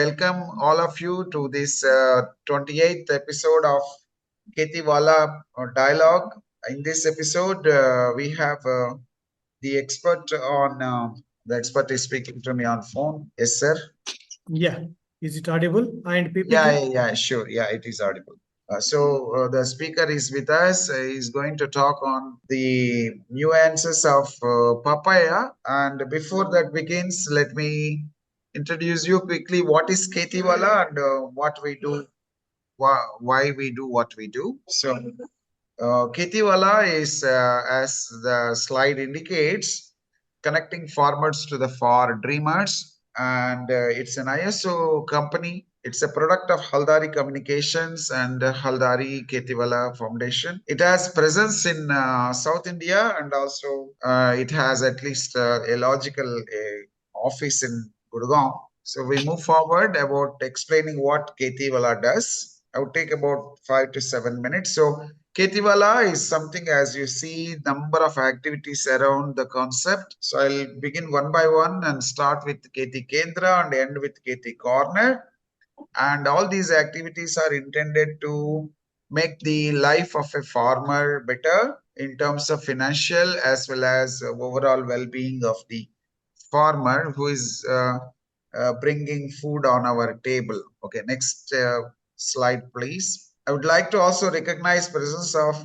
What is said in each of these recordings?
welcome all of you to this 28th episode of KhetiValah Dialogue. In this episode, we have the expert on, the expert is speaking to me on phone. Yes, sir. Yeah. Is it audible? And PPT? Yeah, sure. Yeah, it is audible. The speaker is with us. He's going to talk on the nuances of papaya. And before that begins, let me introduce you quickly. What is KhetiValah and what we do, why we do what we do. KhetiValah is, as the slide indicates, connecting farmers to the far dreamers, and it's an ISO company. It's a product of Haldari Communications and Haldari KhetiValah Foundation. It has presence in South India, and also it has at least a logical office in Gurgaon. So we move forward about explaining what KhetiValah does. I would take about 5 to 7 minutes. So KhetiValah is something, as you see, number of activities around the concept. So I'll begin one by one and start with KhetiKendra and end with KhetiCorner. And all these activities are intended to make the life of a farmer better in terms of financial as well as overall well-being of the farmer who is bringing food on our table. Okay, next slide, please. I would like to also recognize presence of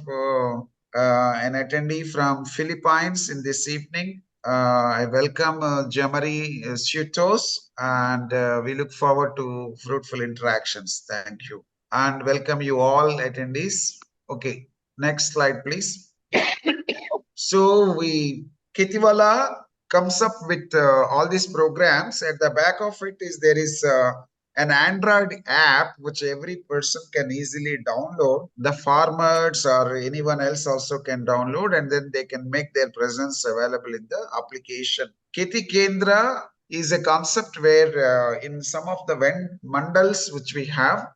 an attendee from Philippines in this evening. I welcome Jamari Sutos, and we look forward to fruitful interactions. Thank you. And welcome you all attendees. Okay, next slide, please. So KhetiValah comes up with all these programs. At the back of it is there is an Android app which every person can easily download. The farmers or anyone else also can download, and then they can make their presence available in the application. KhetiKendra is a concept where in some of the mandals which we have,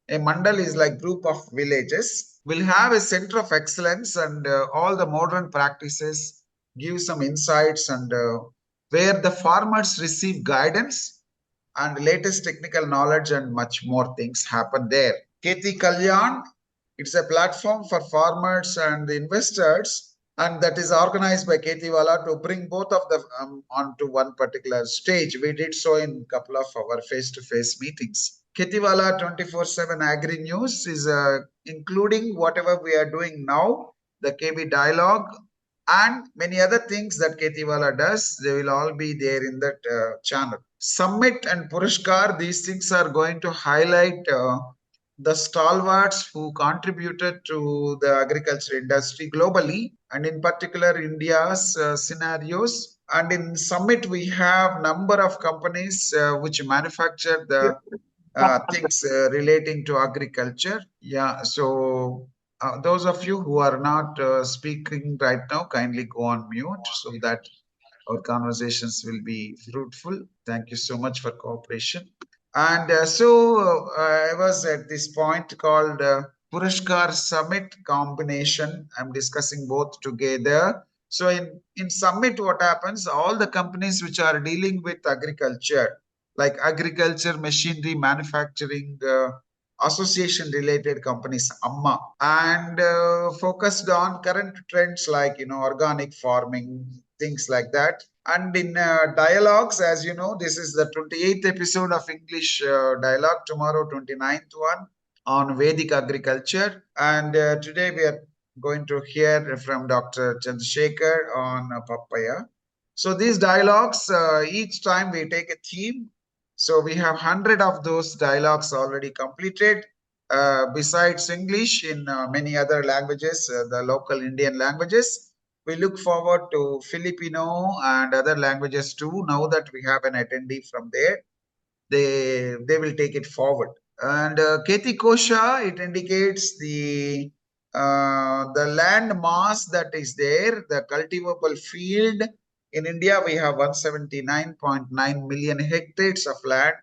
a mandal is like group of villages, will have a center of excellence, and all the modern practices give some insights, and where the farmers receive guidance and latest technical knowledge, and much more things happen there. Kheti Kalyan, it's a platform for farmers and the investors, and that is organized by KhetiValah to bring both of them onto one particular stage. We did so in a couple of our face-to-face meetings. KhetiValah 24/7 Agri News is including whatever we are doing now, the KV Dialogue, and many other things that KhetiValah does. They will all be there in that channel. Summit and Purashkar, these things are going to highlight the stalwarts who contributed to the agriculture industry globally, and in particular India's scenarios. And in Summit, we have number of companies which manufacture the things relating to agriculture. Yeah, so those of you who are not speaking right now, kindly go on mute so that our conversations will be fruitful. Thank you so much for cooperation. And I was at this point called Purashkar Summit combination. I'm discussing both together. So in Summit, what happens? All the companies which are dealing with agriculture, like agriculture, machinery, manufacturing, association related companies, amma, and focused on current trends like organic farming, things like that. And in dialogues, as you know, this is the 28th episode of English dialogue. Tomorrow 29th one on Vedic agriculture, and today we are going to hear from Dr. Chandrashekar on papaya. So these dialogues, each time we take a theme. So we have 100 of those dialogues already completed. Besides English, in many other languages, the local Indian languages. We look forward to Filipino and other languages too. Now that we have an attendee from there, they will take it forward. And Keti Kosha, it indicates the land mass that is there, the cultivable field. In India, we have 179.9 million hectares of land,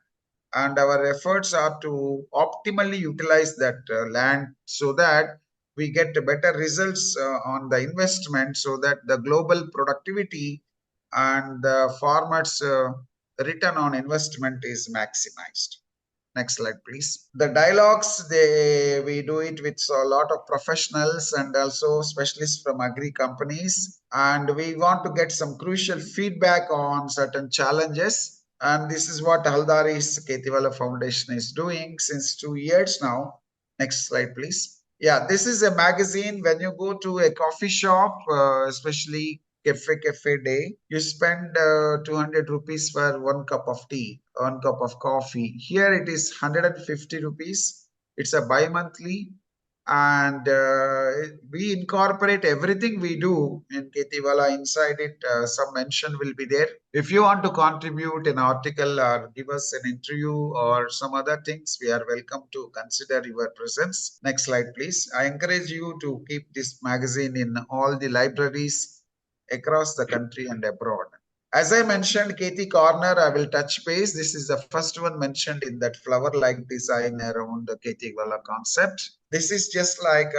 and our efforts are to optimally utilize that land so that we get better results on the investment, so that the global productivity and the farmers' return on investment is maximized. Next slide, please. The dialogues, we do it with a lot of professionals and also specialists from agri companies. And we want to get some crucial feedback on certain challenges. And this is what Haldari's KhetiValah Foundation is doing since 2 years now. Next slide, please. Yeah, this is a magazine. When you go to a coffee shop, especially cafe day, you spend 200 rupees for 1 cup of tea, 1 cup of coffee. Here it is 150 rupees. It's a bi-monthly, and we incorporate everything we do in KhetiValah inside it. Some mention will be there. If you want to contribute an article or give us an interview or some other things, we are welcome to consider your presence. Next slide, please. I encourage you to keep this magazine in all the libraries across the country and abroad. As I mentioned, KhetiCorner, I will touch base. This is the first one mentioned in that flower-like design around the KhetiValah concept. This is just like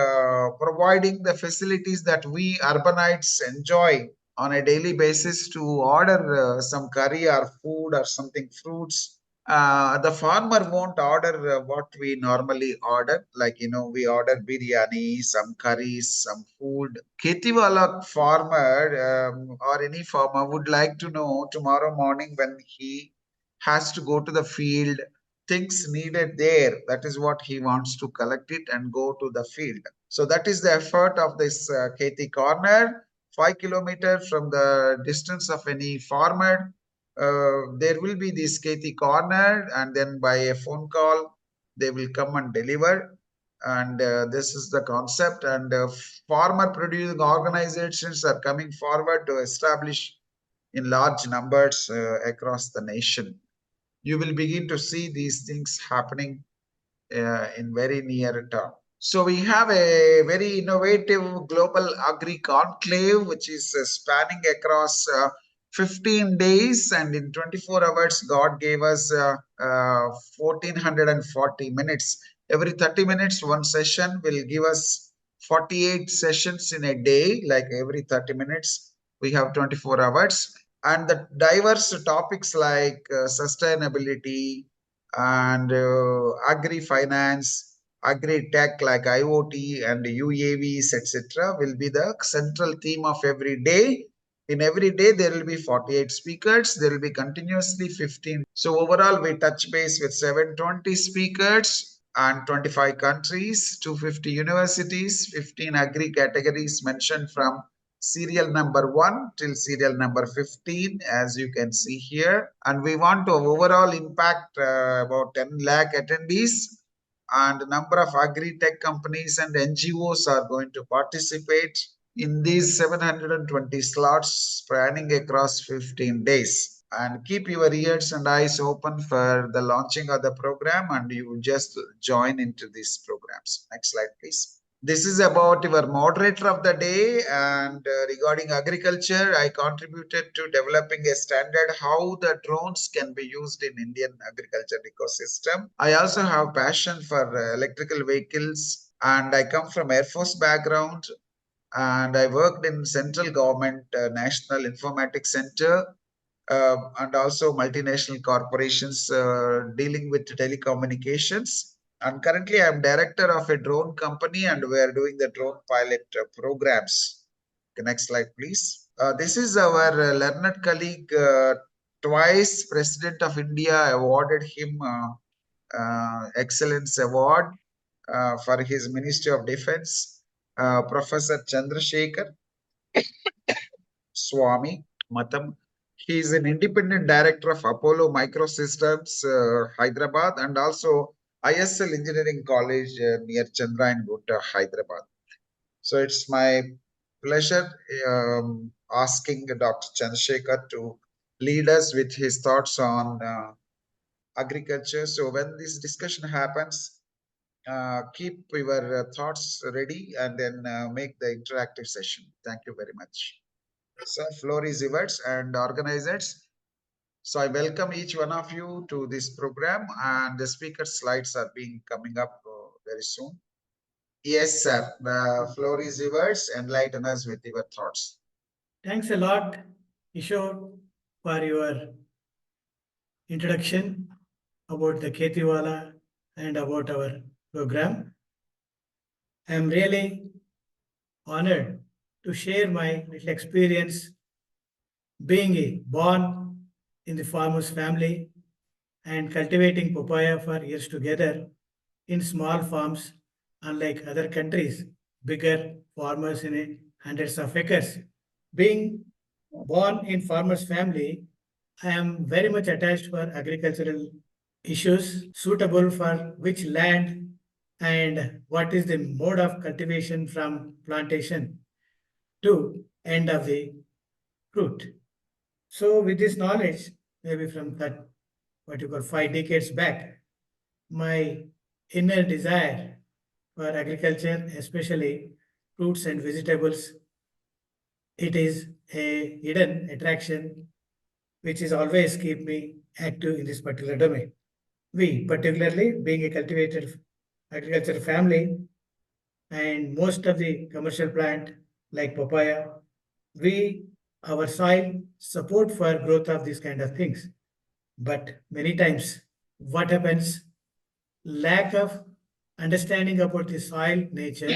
providing the facilities that we urbanites enjoy on a daily basis to order some curry or food or something, fruits. The farmer won't order what we normally order. Like, we order biryani, some curries, some food. KhetiValah farmer or any farmer would like to know tomorrow morning when he has to go to the field, things needed there. That is what he wants to collect it and go to the field. So that is the effort of this KhetiCorner. 5 kilometers from the distance of any farmer, there will be this KhetiCorner, and then by a phone call, they will come and deliver. And this is the concept. And farmer producing organizations are coming forward to establish in large numbers across the nation. You will begin to see these things happening in very near term. So we have a very innovative global agri conclave, which is spanning across 15 days, and in 24 hours, God gave us 1440 minutes. Every 30 minutes, one session will give us 48 sessions in a day, like every 30 minutes, we have 24 hours. And the diverse topics like sustainability, and agri finance, agri tech like IoT and UAVs, etc., will be the central theme of every day. In every day, there will be 48 speakers. There will be continuously 15. So overall, we touch base with 720 speakers and 25 countries, 250 universities, 15 agri categories mentioned from serial number 1 till serial number 15, as you can see here. And we want to overall impact about 10 lakh attendees, and number of agri-tech companies and NGOs are going to participate in these 720 slots spanning across 15 days. And keep your ears and eyes open for the launching of the program, and you just join into these programs. Next slide, please. This is about your moderator of the day, and regarding agriculture, I contributed to developing a standard how the drones can be used in Indian agriculture ecosystem. I also have passion for electrical vehicles, and I come from Air Force background, and I worked in central government National Informatics Center, and also multinational corporations dealing with telecommunications. And currently, I'm director of a drone company, and we are doing the drone pilot programs. Okay, next slide, please. This is our learned colleague, twice President of India awarded him Excellence Award for his Ministry of Defense, Professor Chandrashekar, Swami, Matham. He is an independent director of Apollo Microsystems, Hyderabad, and also ISL Engineering College near Chandra and Gutta, Hyderabad. So it's my pleasure asking Dr. Chandrashekar to lead us with his thoughts on agriculture. So when this discussion happens, keep your thoughts ready and then make the interactive session. Thank you very much. So floor is yours and organizers. So I welcome each one of you to this program, and the speaker slides are being coming up very soon. Yes, sir. The floor is yours. Enlighten us with your thoughts. Thanks a lot, Kishore, for your introduction about the KhetiValah and about our program. I am really honored to share my little experience being born in the farmer's family and cultivating papaya for years together in small farms, unlike other countries, bigger farmers in hundreds of acres. Being born in farmer's family, I am very much attached for agricultural issues suitable for which land and what is the mode of cultivation from plantation to end of the fruit. So with this knowledge, maybe from that what you call 5 decades back, my inner desire for agriculture, especially fruits and vegetables, it is a hidden attraction which is always keep me active in this particular domain. We, particularly being a cultivated agriculture family and most of the commercial plant like papaya, we, our soil support for growth of these kind of things. But many times what happens, lack of understanding about the soil nature,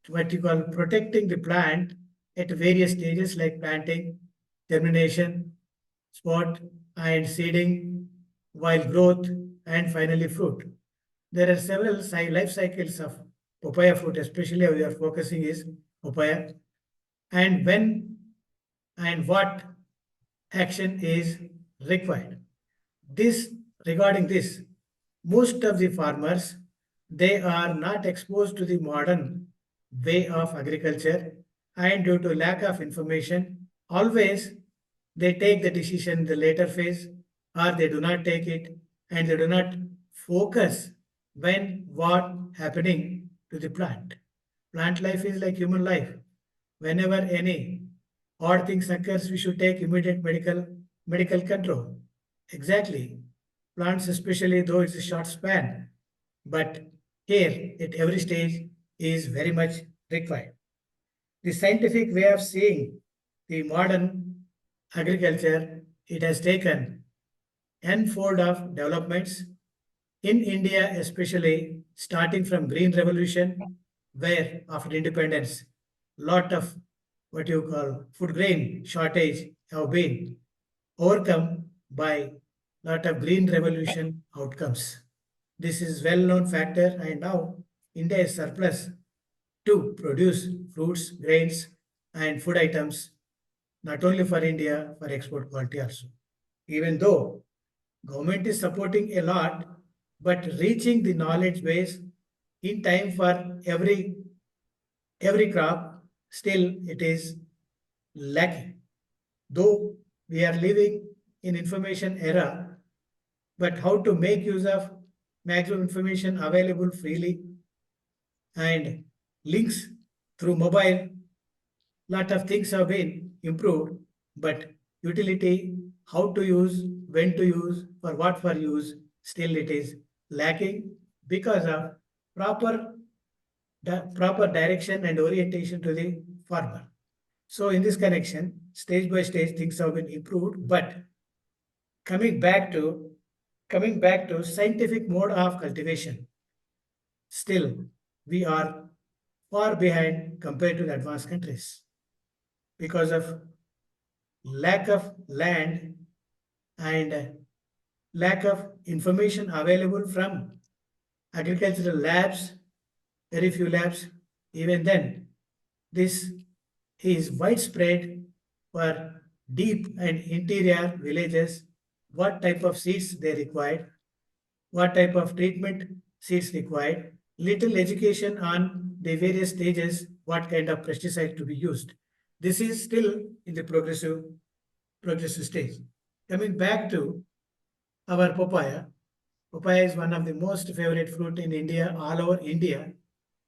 what you call protecting the plant at various stages like planting, germination, spot and seeding, while growth and finally fruit. There are several life cycles of papaya fruit, especially we are focusing is papaya, and when and what action is required. This regarding this, most of the farmers they are not exposed to the modern way of agriculture, and due to lack of information, always they take the decision in the later phase or they do not take it and they do not focus when what happening to the plant. Plant life is like human life. Whenever any odd things occurs, we should take immediate medical control. Exactly. Plants, especially though it's a short span, but care at every stage is very much required. The scientific way of seeing the modern agriculture, it has taken n-fold of developments in India, especially starting from Green Revolution, where after independence, lot of what you call food grain shortage have been overcome by lot of Green Revolution outcomes. This is well-known factor, and now India is surplus to produce fruits, grains, and food items, not only for India, for export quality also. Even though government is supporting a lot, but reaching the knowledge base in time for every crop, still it is lacking. Though we are living in information era, but how to make use of maximum information available freely and links through mobile, lot of things have been improved, but utility, how to use, when to use, for what for use, still it is lacking because of proper proper direction and orientation to the farmer. So in this connection, stage by stage things have been improved, but coming back to coming back to scientific mode of cultivation, still we are far behind compared to the advanced countries because of lack of land and lack of information available from agricultural labs, very few labs. Even then, this is widespread for deep and interior villages, what type of seeds they require, what type of treatment seeds required, little education on the various stages, what kind of pesticide to be used. This is still in the progressive stage. Coming back to our papaya, papaya is one of the most favorite fruit in India, all over India,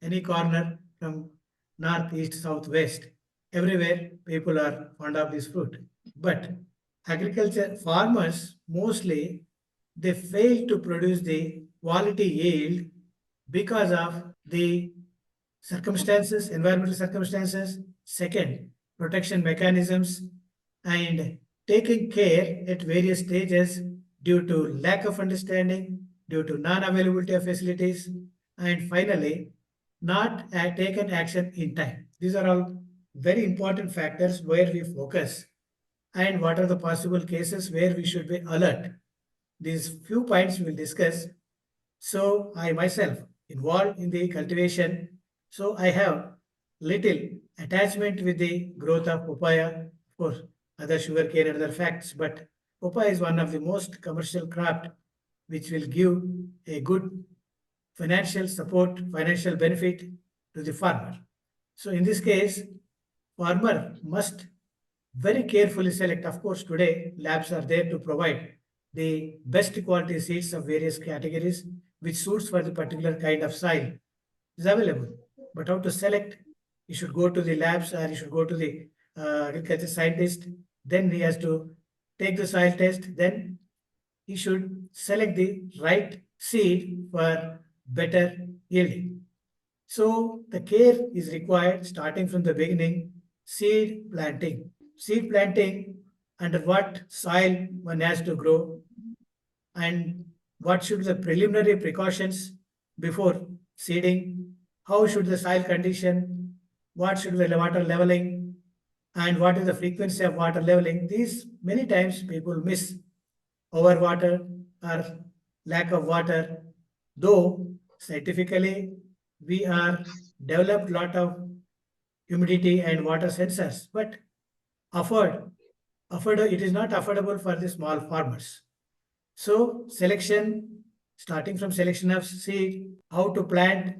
any corner from north, east, south, west. Everywhere people are fond of this fruit. But agriculture farmers mostly they fail to produce the quality yield because of the circumstances, environmental circumstances. Second, protection mechanisms and taking care at various stages due to lack of understanding due to non-availability of facilities, and finally, not taken action in time. These are all very important factors where we focus and what are the possible cases where we should be alert. These few points we will discuss. So I myself involved in the cultivation. So I have little attachment with the growth of papaya, of course, other sugarcane and other facts, but papaya is one of the most commercial crop which will give a good financial support, financial benefit to the farmer. So in this case, farmer must very carefully select. Of course, today labs are there to provide the best quality seeds of various categories which suits for the particular kind of soil is available. But how to select? You should go to the labs or you should go to the agriculture scientist. Then he has to take the soil test. Then he should select the right seed for better yielding. So the care is required starting from the beginning. Seed planting. Seed planting under what soil one has to grow and what should the preliminary precautions before seeding, how should the soil condition, what should be the water leveling, and what is the frequency of water leveling. These many times people miss overwater or lack of water, though scientifically we are developed lot of humidity and water sensors, but afford it is not affordable for the small farmers. So selection, starting from selection of seed, how to plant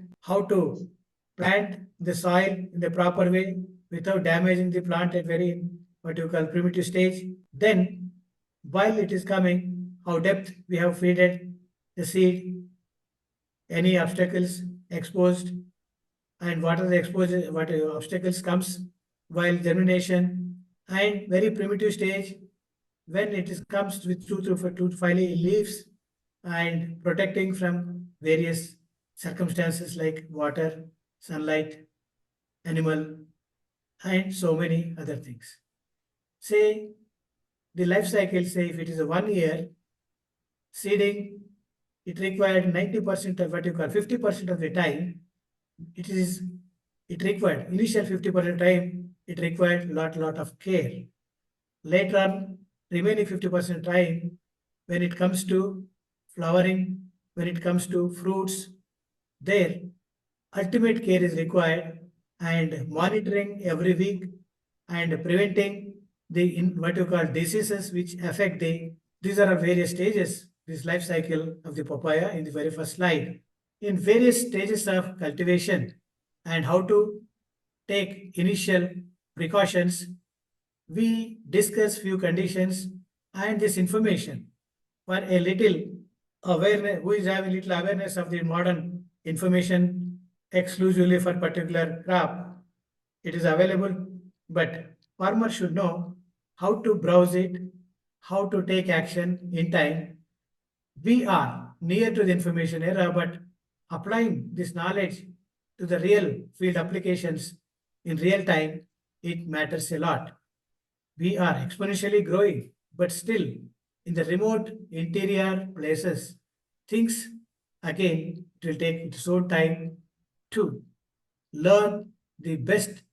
the soil in the proper way without damaging the plant at very what you call primitive stage. Then, while it is coming, how depth we have feeded the seed, any obstacles exposed, and what are the exposure, what obstacles comes while germination, and very primitive stage when it is comes with two to five leaves and protecting from various circumstances like water, sunlight, animal, and so many other things. Say the life cycle, say if it is a 1 year seeding, it required 90% of what you call 50% of the time. It is it required initial 50% time. It required lot of care. Later on, remaining 50% time, when it comes to flowering, when it comes to fruits, there ultimate care is required and monitoring every week and preventing the what you call diseases which affect the these are various stages this life cycle of the papaya in the very first slide in various stages of cultivation and how to take initial precautions. We discuss few conditions and this information for a little awareness, who is having little awareness of the modern information exclusively for particular crop. It is available, but farmer should know how to browse it, how to take action in time. We are near to the information era, but applying this knowledge to the real field applications in real time, it matters a lot. We are exponentially growing, but still in the remote interior places, things again it will take its own time to learn the best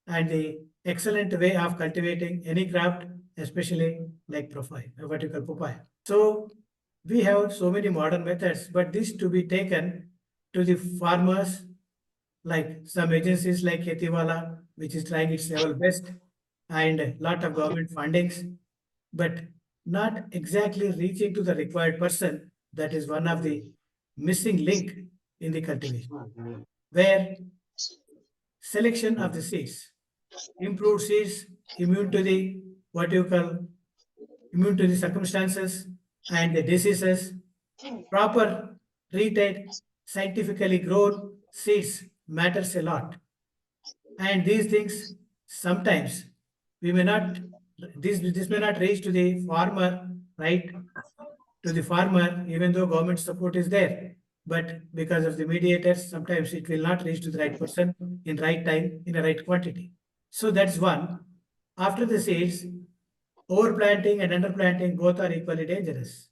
and the excellent way of cultivating any craft, especially like profile, vertical papaya. So we have so many modern methods, but this to be taken to the farmers like some agencies like KhetiValah, which is trying its level best, and lot of government fundings, but not exactly reaching to the required person. That is one of the missing link in the cultivation, where selection of the seeds, improved seeds, immune to the what you call immune to the circumstances and the diseases, proper treated, scientifically grown seeds matters a lot. And these things sometimes we may not this may not reach to the farmer, right? To the farmer, even though government support is there. But because of the mediators, sometimes it will not reach to the right person in right time, in the right quantity. So that's one. After the seeds, overplanting and underplanting both are equally dangerous.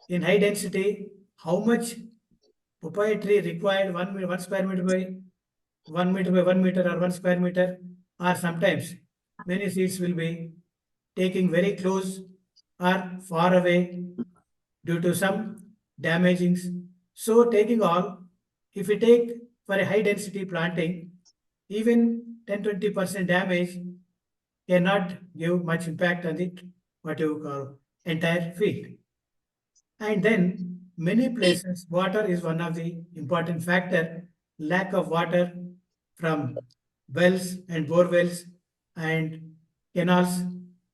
In high density, how much papaya tree required 1 square meter by 1 meter by 1 meter or 1 square meter, or sometimes many seeds will be taking very close or far away due to some damagings. So taking all, if we take for a high density planting, even 10-20% damage cannot give much impact on the what you call entire field. And then many places water is one of the important factor. Lack of water from wells and bore wells and canals.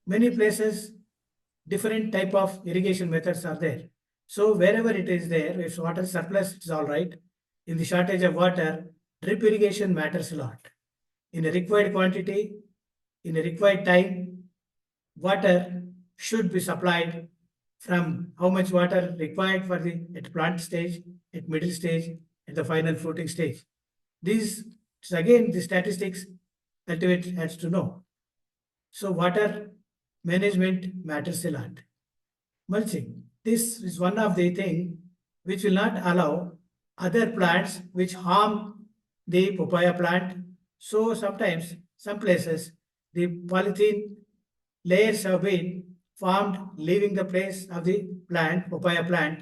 Many places different type of irrigation methods are there. So wherever it is there, if water surplus, it's all right. In the shortage of water, drip irrigation matters a lot. In a required quantity, in a required time, water should be supplied from how much water required for the at plant stage, at middle stage, at the final fruiting stage. These again the statistics cultivate has to know. So water management matters a lot. Mulching. This is one of the thing which will not allow other plants which harm the papaya plant. So sometimes, some places, the polythene layers have been formed leaving the place of the plant, papaya plant,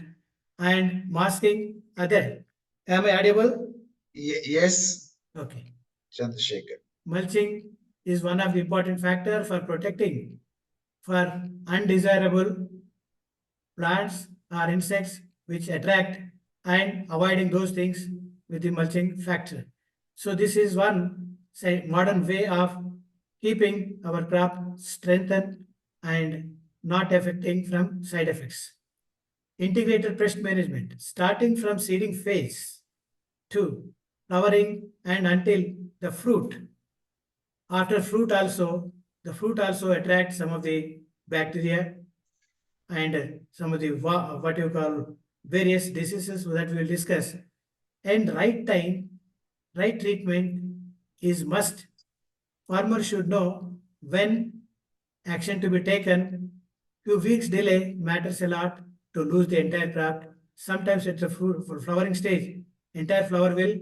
and masking other. Am I audible? Yes, Okay. Chandrashekar. Mulching is one of the important factor for protecting for undesirable plants or insects which attract and avoiding those things with the mulching factor. So this is one say modern way of keeping our crop strengthened and not affecting from side effects. Integrated pest management starting from seeding phase to flowering and until the fruit. After fruit also, the fruit also attracts some of the bacteria and some of the what you call various diseases that we will discuss. And right time, right treatment is must. Farmer should know when action to be taken. Few weeks delay matters a lot to lose the entire crop. Sometimes at the fruit for flowering stage, entire flower will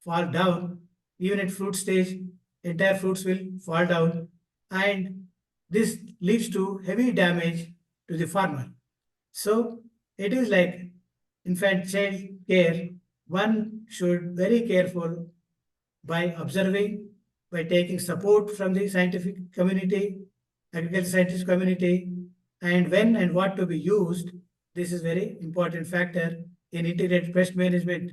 fall down. Even at fruit stage, entire fruits will fall down, and this leads to heavy damage to the farmer. So it is like infant child care. One should very careful by observing, by taking support from the scientific community, agriculture scientist community, and when and what to be used. This is very important factor in integrated pest management.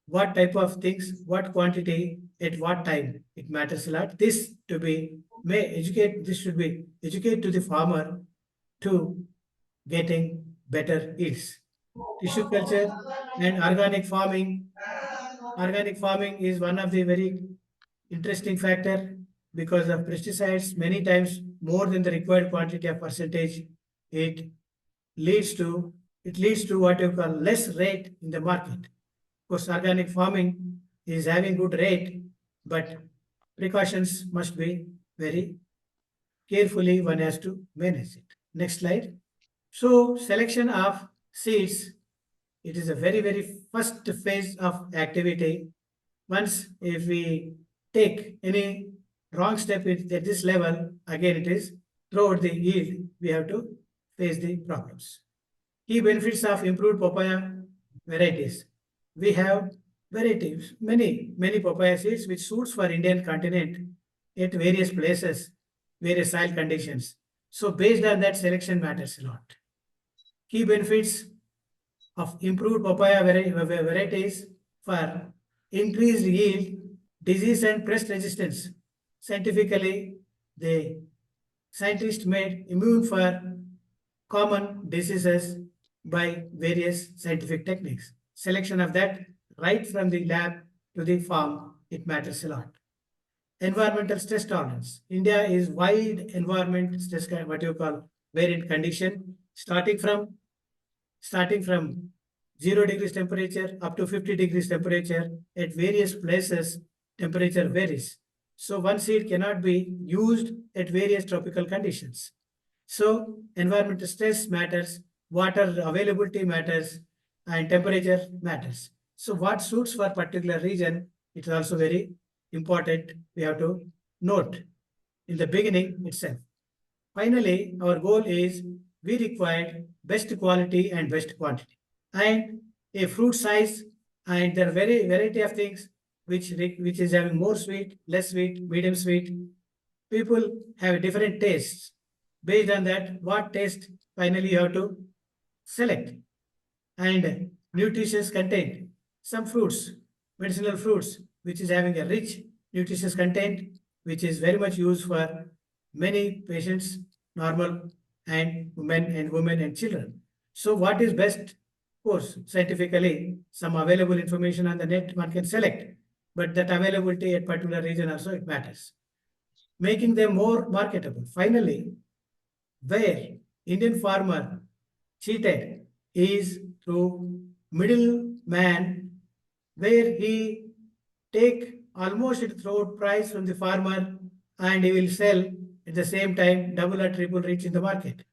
What type of things, what quantity, at what time, it matters a lot. This to be may educate. This should be educate to the farmer to getting better yields. Tissue culture and organic farming. Organic farming is one of the very interesting factor because of pesticides many times more than the required quantity of percentage. It leads to it leads to what you call less rate in the market. Of course, organic farming is having good rate, but precautions must be very carefully one has to manage it. Next slide. So selection of seeds, it is a very, very first phase of activity. Once if we take any wrong step at this level, again it is throughout the yield, we have to face the problems. Key benefits of improved papaya varieties. We have varieties, many papaya seeds which suits for Indian continent at various places, various soil conditions. So based on that, selection matters a lot. Key benefits of improved papaya varieties for increased yield, disease and pest resistance. Scientifically, the scientists made immune for common diseases by various scientific techniques. Selection of that right from the lab to the farm, it matters a lot. Environmental stress tolerance. India is wide environment stress, what you call variant condition, starting from 0 degrees temperature up to 50 degrees temperature. At various places, temperature varies. So one seed cannot be used at various tropical conditions. So environmental stress matters, water availability matters, and temperature matters. So what suits for particular region, it is also very important. We have to note in the beginning itself. Finally, our goal is we require best quality and best quantity and a fruit size, and there are very variety of things which is having more sweet, less sweet, medium sweet. People have different tastes. Based on that, what taste finally you have to select. And nutritious content. Some fruits, medicinal fruits, which is having a rich nutritious content, which is very much used for many patients, normal and women and children. So what is best? Of course, scientifically, some available information on the net one can select, but that availability at particular region also it matters. Making them more marketable. Finally, where Indian farmer cheated is through middleman, where he take almost a throat price from the farmer and he will sell at the same time double or triple reach in the market.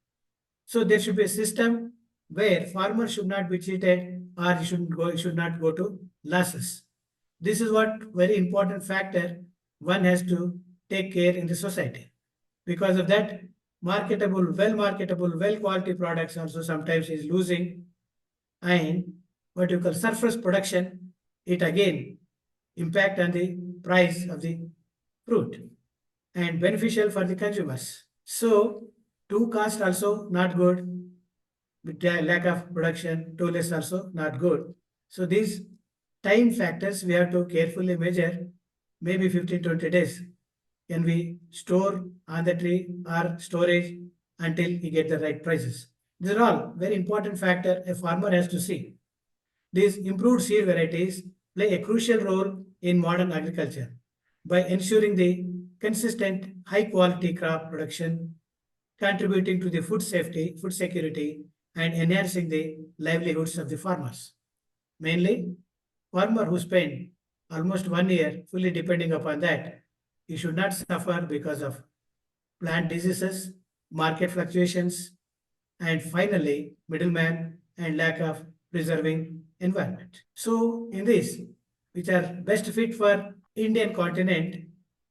So there should be a system where farmer should not be cheated or he should not go to losses. This is what very important factor one has to take care in the society. Because of that, marketable, well quality products also sometimes is losing, and what you call surplus production, it again impact on the price of the fruit and beneficial for the consumers. So too cost also not good, with the lack of production, too less also not good. So these time factors we have to carefully measure, maybe 15-20 days can we store on the tree or storage until we get the right prices. These are all very important factor a farmer has to see. These improved seed varieties play a crucial role in modern agriculture by ensuring the consistent high quality crop production, contributing to the food safety, food security, and enhancing the livelihoods of the farmers. Mainly, farmer who spend almost 1 year fully depending upon that, he should not suffer because of plant diseases, market fluctuations, and finally, middleman and lack of preserving environment. So, in this, which are best fit for Indian continent,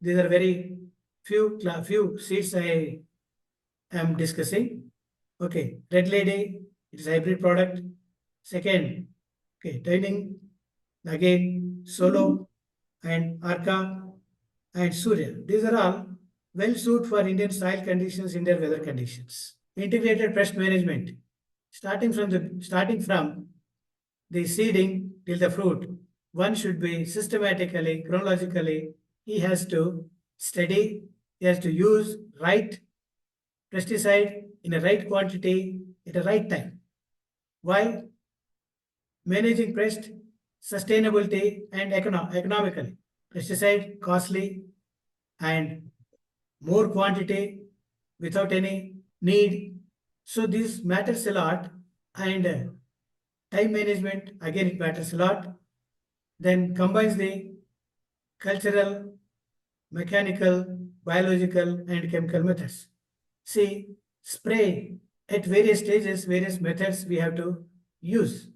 these are very few seeds I am discussing. Okay, red lady, it is hybrid product. Second, okay, training again solo and arca and surya. These are all well suited for Indian soil conditions, Indian weather conditions. Integrated pest management, starting from the seeding till the fruit, one should be systematically, chronologically. He has to study. He has to use right pesticide in a right quantity at a right time. Why? Managing pest sustainability and economically. Pesticide costly and more quantity without any need. So this matters a lot, and time management again it matters a lot. Then combines the cultural, mechanical, biological, and chemical methods. See, spray at various stages, various methods we have to use.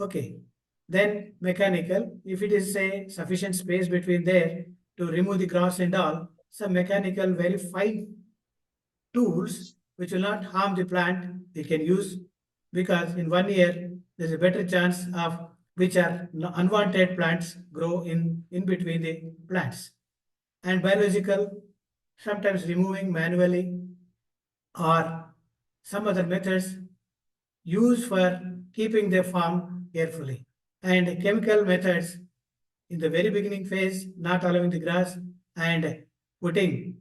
Okay. Then mechanical, if it is say sufficient space between there to remove the grass and all, some mechanical very fine tools which will not harm the plant we can use, because in 1 year there's a better chance of which are unwanted plants grow in between the plants. And biological, sometimes removing manually or some other methods used for keeping the farm carefully. And chemical methods in the very beginning phase, not allowing the grass and putting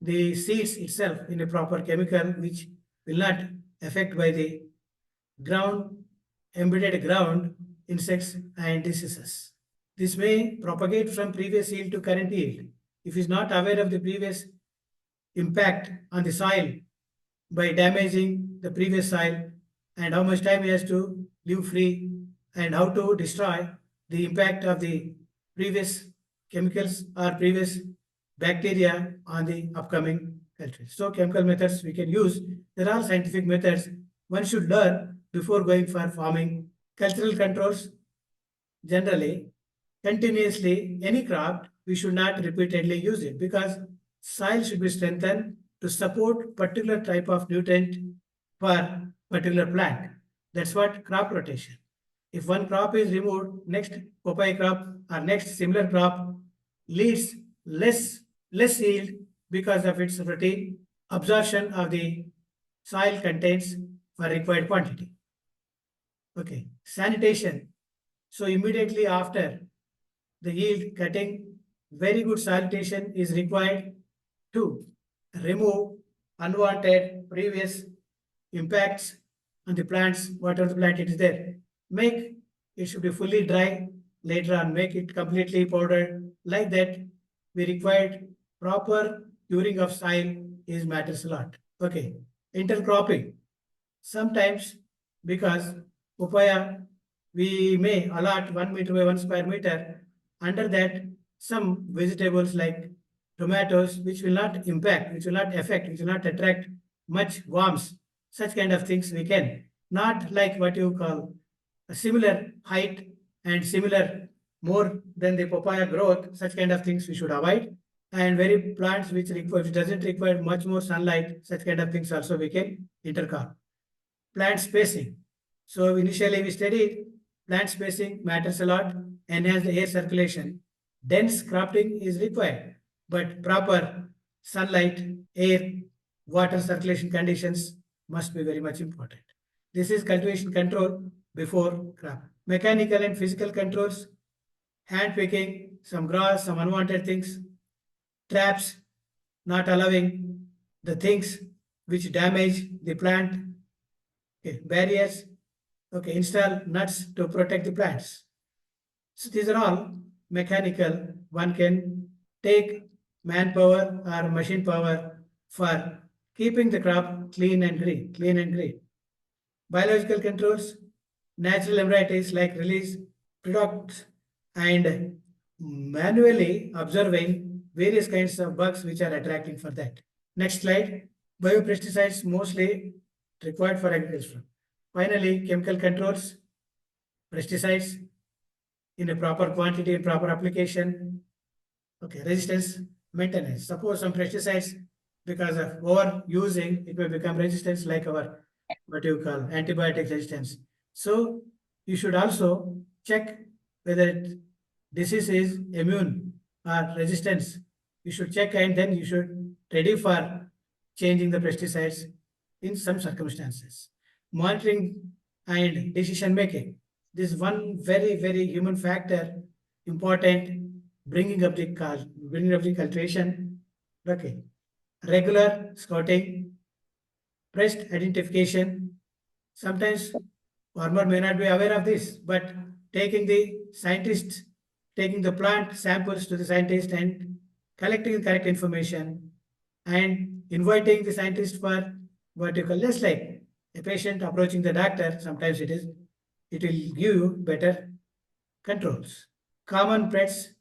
the seeds itself in a proper chemical which will not affect by the ground, embedded ground, insects and diseases. This may propagate from previous yield to current yield. If he is not aware of the previous impact on the soil by damaging the previous soil, and how much time he has to live free, and how to destroy the impact of the previous chemicals or previous bacteria on the upcoming culture. So chemical methods we can use. There are scientific methods one should learn before going for farming cultural controls generally, continuously, any crop, we should not repeatedly use it because soil should be strengthened to support particular type of nutrient for particular plant. That's what crop rotation. If one crop is removed, next papaya crop or next similar crop leads less yield because of its routine absorption of the soil contains for required quantity. Okay, sanitation. So immediately after the yield cutting, very good sanitation is required to remove unwanted previous impacts on the plants, whatever the plant it is there. Make it should be fully dry. Later on, make it completely powdered. Like that, we required proper curing of soil is matters a lot. Okay, intercropping. Sometimes because papaya we may allot 1 meter by 1 square meter. Under that, some vegetables like tomatoes, which will not impact, which will not affect, which will not attract much worms. Such kind of things we can. Not like what you call a similar height and similar more than the papaya growth. Such kind of things we should avoid. And very plants which doesn't require much more sunlight. Such kind of things also we can intercrop. Plant spacing. So initially we studied plant spacing matters a lot, enhance the air circulation. Dense crafting is required, but proper sunlight, air, water circulation conditions must be very much important. This is cultivation control before crop. Mechanical and physical controls, hand picking, some grass, some unwanted things, traps, not allowing the things which damage the plant. Okay, barriers. Okay, install nuts to protect the plants. So these are all mechanical. One can take manpower or machine power for keeping the crop clean and green, clean and green. Biological controls, natural varieties like release products and manually observing various kinds of bugs which are attracting for that. Next slide. Biopesticides mostly required for agriculture. Finally, chemical controls, pesticides in a proper quantity and proper application. Okay, resistance maintenance. Suppose some pesticides, because of overusing, it may become resistance like our what you call antibiotic resistance. So you should also check whether disease is immune or resistance. You should check and then you should ready for changing the pesticides in some circumstances. Monitoring and decision making. This one very human factor important bringing up the cultivation. Okay, regular scouting, pest identification. Sometimes farmer may not be aware of this, but taking the scientist, taking the plant samples to the scientist and collecting the correct information and inviting the scientist for what you call just like a patient approaching the doctor. Sometimes it will give you better controls. Common pests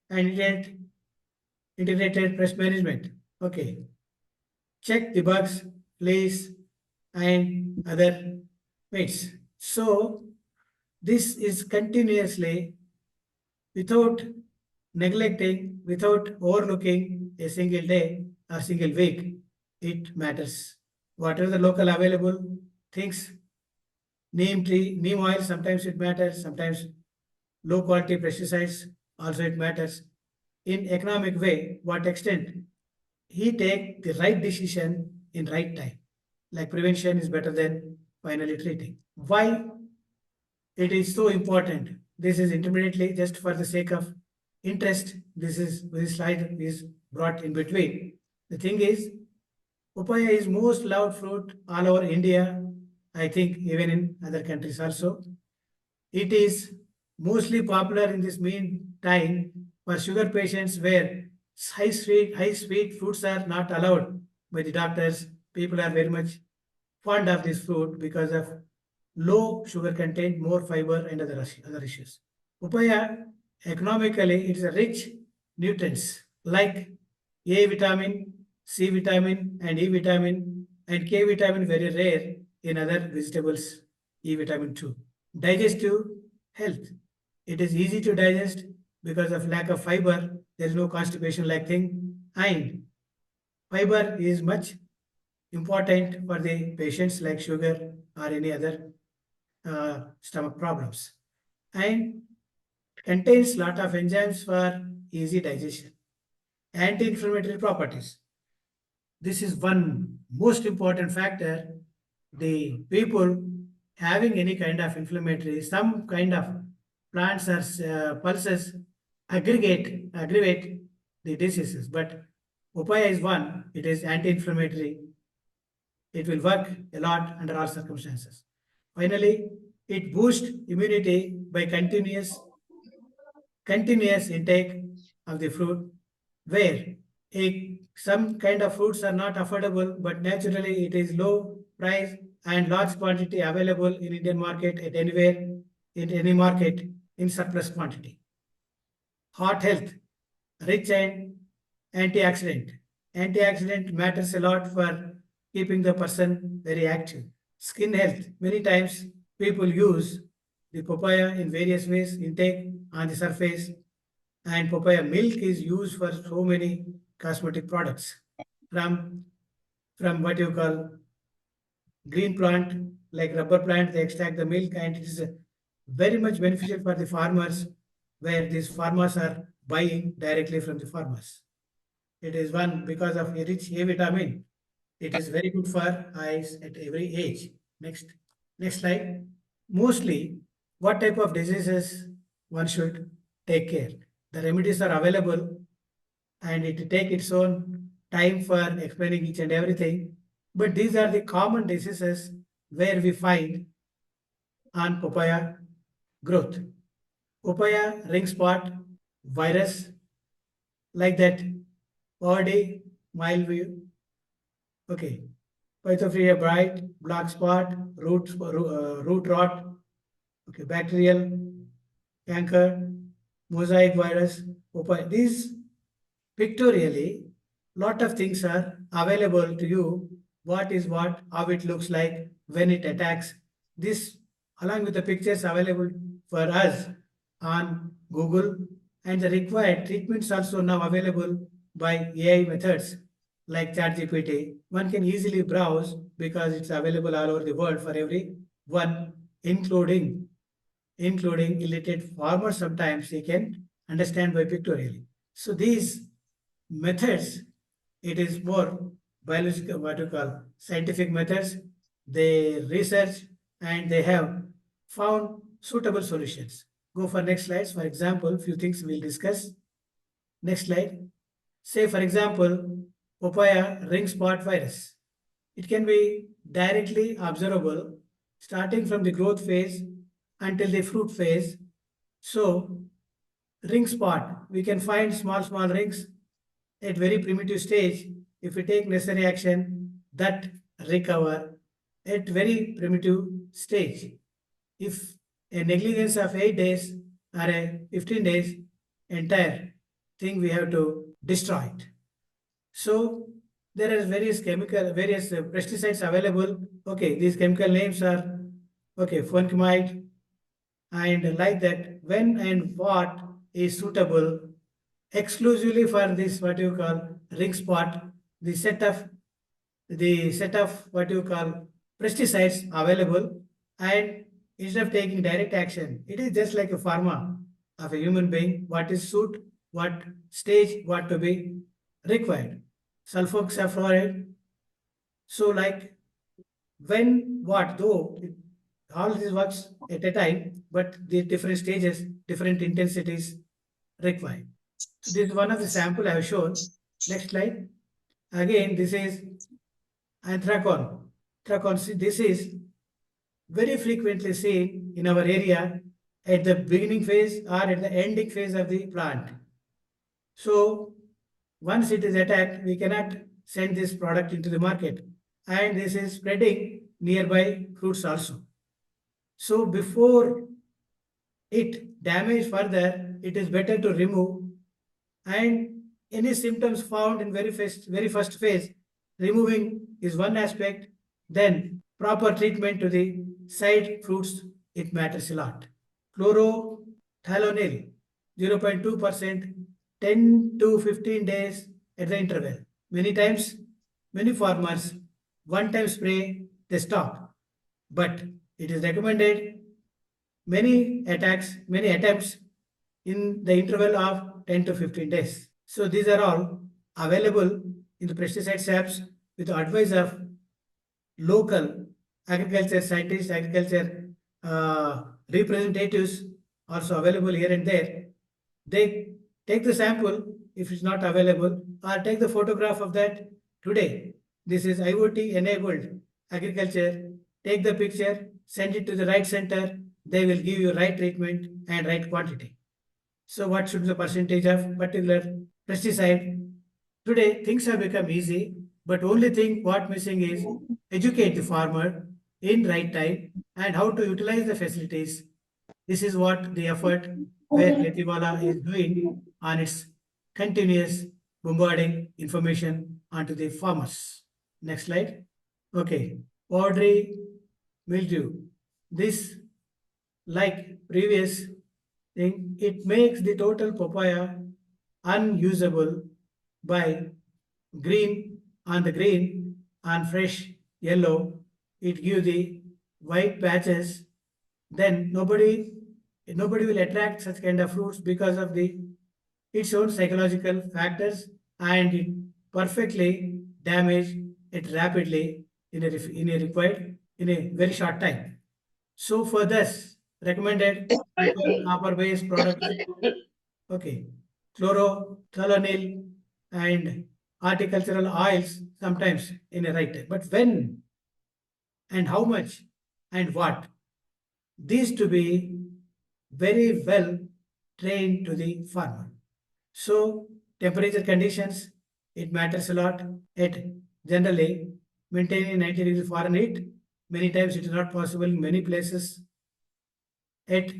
and integrated pest management. Okay, check the bugs, fleas, and other pests. So this is continuously without neglecting, without overlooking a single day or single week. It matters. Whatever the local available things, neem oil, sometimes it matters, sometimes low quality pesticides, also it matters. In economic way, what extent he take the right decision in right time. Like prevention is better than finally treating. Why it is so important? This is intermittently just for the sake of interest. This slide is brought in between. The thing is, papaya is most loved fruit all over India. I think even in other countries also. It is mostly popular in this meantime for sugar patients where high sweet fruits are not allowed by the doctors. People are very much fond of this fruit because of low sugar content, more fiber, and other issues. Papaya, economically, it is a rich nutrients like A vitamin, C vitamin, and E vitamin, and K vitamin very rare in other vegetables. E vitamin too. Digestive health. It is easy to digest because of lack of fiber. There is no constipation like thing. And fiber is much important for the patients like sugar or any other stomach problems. And contains lot of enzymes for easy digestion. Anti-inflammatory properties. This is one most important factor. The people having any kind of inflammatory, some kind of plants or pulses aggravate the diseases. But papaya is one, it is anti-inflammatory. It will work a lot under all circumstances. Finally, it boosts immunity by continuous intake of the fruit, where some kind of fruits are not affordable, but naturally it is low price and large quantity available in Indian market at anywhere in any market in surplus quantity. Heart health, rich and antioxidant. Antioxidant matters a lot for keeping the person very active. Skin health, many times people use the papaya in various ways, intake on the surface, and papaya milk is used for so many cosmetic products from what you call green plant like rubber plant. They extract the milk and it is very much beneficial for the farmers, where these farmers are buying directly from the farmers. It is one because of a rich A vitamin. It is very good for eyes at every age. Next slide. Mostly, what type of diseases one should take care? The remedies are available and it take its own time for explaining each and everything. But these are the common diseases where we find on papaya growth. Papaya ring spot virus like that, OD, mildew, okay. Phytophthora bright, black spot, root rot, okay, bacterial canker, mosaic virus, papaya. These pictorially, lot of things are available to you. What is what, how it looks like when it attacks. This, along with the pictures available for us on Google, and the required treatments also now available by AI methods like ChatGPT. One can easily browse because it's available all over the world for every one, including illiterate farmers. Sometimes they can understand by pictorially. So these methods, it is more biological, what you call scientific methods. They research and they have found suitable solutions. Go for next slides. For example, few things we'll discuss. Next slide. Say for example, papaya ring spot virus. It can be directly observable starting from the growth phase until the fruit phase. So ring spot, we can find small rings at very primitive stage. If we take necessary action, that recover at very primitive stage. If a negligence of 8 days or a 15 days, entire thing we have to destroy it. So there are various pesticides available. Okay, these chemical names are okay, funcomide, and like that. When and what is suitable exclusively for this what you call ring spot, the set of what you call pesticides available, and instead of taking direct action, it is just like a pharma of a human being, what is suit, what stage, what to be required. Sulfoxafloride. So like when what though all this works at a time, but the different stages, different intensities required. So this is one of the sample I have shown. Next slide. Again, this is anthracone. This is very frequently seen in our area at the beginning phase or at the ending phase of the plant. So once it is attacked, we cannot send this product into the market. And this is spreading nearby fruits also. So before it damage further, it is better to remove, and any symptoms found in very first phase, removing is one aspect, then proper treatment to the side fruits it matters a lot. Chlorothalonil, 0.2%, 10 to 15 days at the interval. Many times, many farmers, one time spray, they stop. But it is recommended many attempts in the interval of 10 to 15 days. So these are all available in the pesticide apps with the advice of local agriculture scientists, agriculture representatives also available here and there. They take the sample if it's not available or take the photograph of that today. This is IoT enabled agriculture. Take the picture, send it to the right center. They will give you right treatment and right quantity. So what should be the percentage of particular pesticide? Today things have become easy, but only thing what missing is educate the farmer in right time and how to utilize the facilities. This is what the effort where KhetiValah is doing on its continuous bombarding information onto the farmers. Next slide. Okay. Powdery mildew. This, like previous thing, it makes the total papaya unusable by green on the green and fresh yellow. It gives the white patches. Then nobody will attract such kind of fruits because of the its own psychological factors, and it perfectly damage it rapidly in a required in a very short time. So for this, recommended copper based products, okay, chlorothalonil and horticultural oils sometimes in a right time. But when and how much and what? These to be very well trained to the farmer. So temperature conditions, it matters a lot. It generally maintaining 90 degrees Fahrenheit. Many times it is not possible in many places at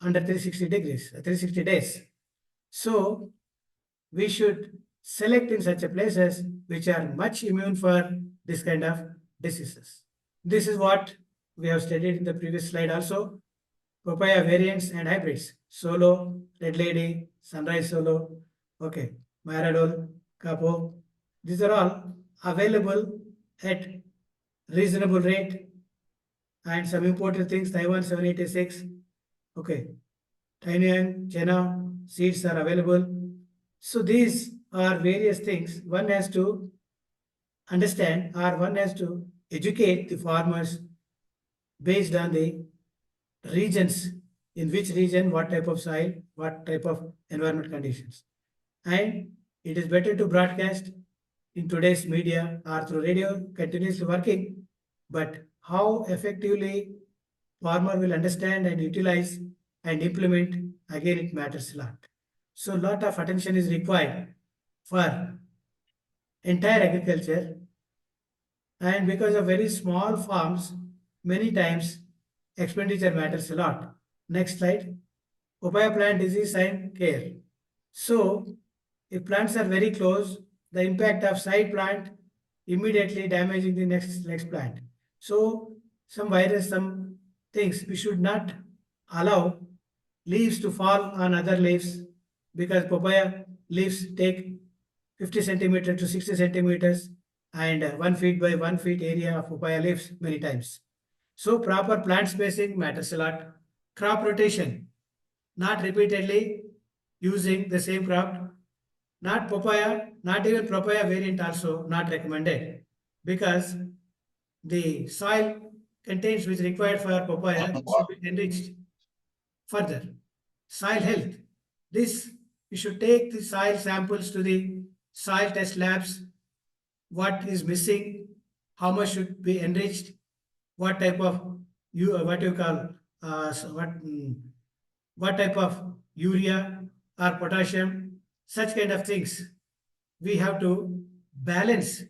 under 360 degrees, 360 days. So we should select in such a places which are much immune for this kind of diseases. This is what we have studied in the previous slide also. Papaya variants and hybrids. Solo, Red Lady, Sunrise Solo, okay, Maradol, Capo. These are all available at reasonable rate, and some important things, Taiwan 786, okay, Taiwan, China, seeds are available. So these are various things one has to understand or one has to educate the farmers based on the regions, in which region, what type of soil, what type of environment conditions. And it is better to broadcast in today's media or through radio continuously working, but how effectively farmer will understand and utilize and implement, again it matters a lot. So lot of attention is required for entire agriculture, and because of very small farms, many times expenditure matters a lot. Next slide. Papaya plant disease and care. So, if plants are very close, the impact of side plant immediately damaging the next plant. So, some virus, some things we should not allow leaves to fall on other leaves, because papaya leaves take 50 centimeters to 60 centimeters and 1 feet by 1 feet area of papaya leaves many times. So proper plant spacing matters a lot. Crop rotation, not repeatedly using the same crop, not papaya, not even papaya variant also not recommended, because the soil contains which required for papaya should be enriched. Further, soil health. This, you should take the soil samples to the soil test labs. What is missing? How much should be enriched? What type of what you call what type of urea or potassium? Such kind of things we have to balance,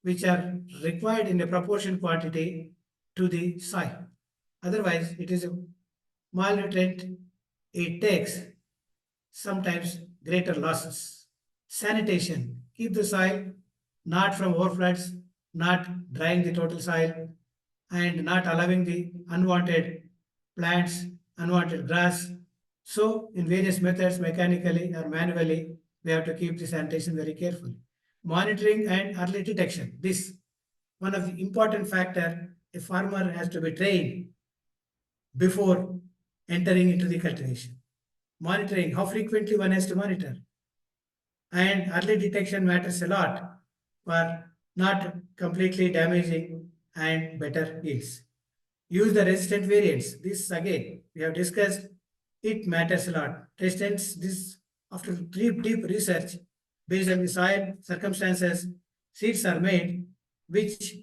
which are required in a proportion quantity to the soil. Otherwise, it is a malnutrient. It takes sometimes greater losses. Sanitation. Keep the soil not from overfloods, not drying the total soil, and not allowing the unwanted plants, unwanted grass. So in various methods, mechanically or manually, we have to keep the sanitation very carefully. Monitoring and early detection. This one of the important factor a farmer has to be trained before entering into the cultivation. Monitoring, how frequently one has to monitor. And early detection matters a lot for not completely damaging and better yields. Use the resistant variants. This again, we have discussed, it matters a lot. Resistance, this after deep research based on the soil circumstances, seeds are made which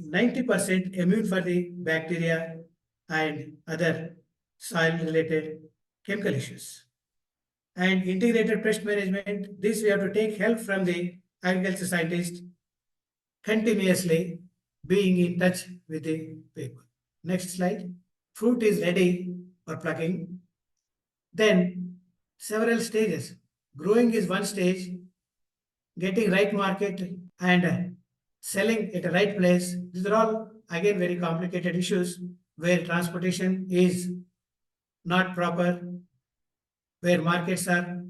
90% immune for the bacteria and other soil related chemical issues. And integrated pest management, this we have to take help from the agriculture scientist continuously being in touch with the people. Next slide. Fruit is ready for plucking. Then several stages. Growing is one stage, getting right market and selling at a right place. These are all again very complicated issues where transportation is not proper, where markets are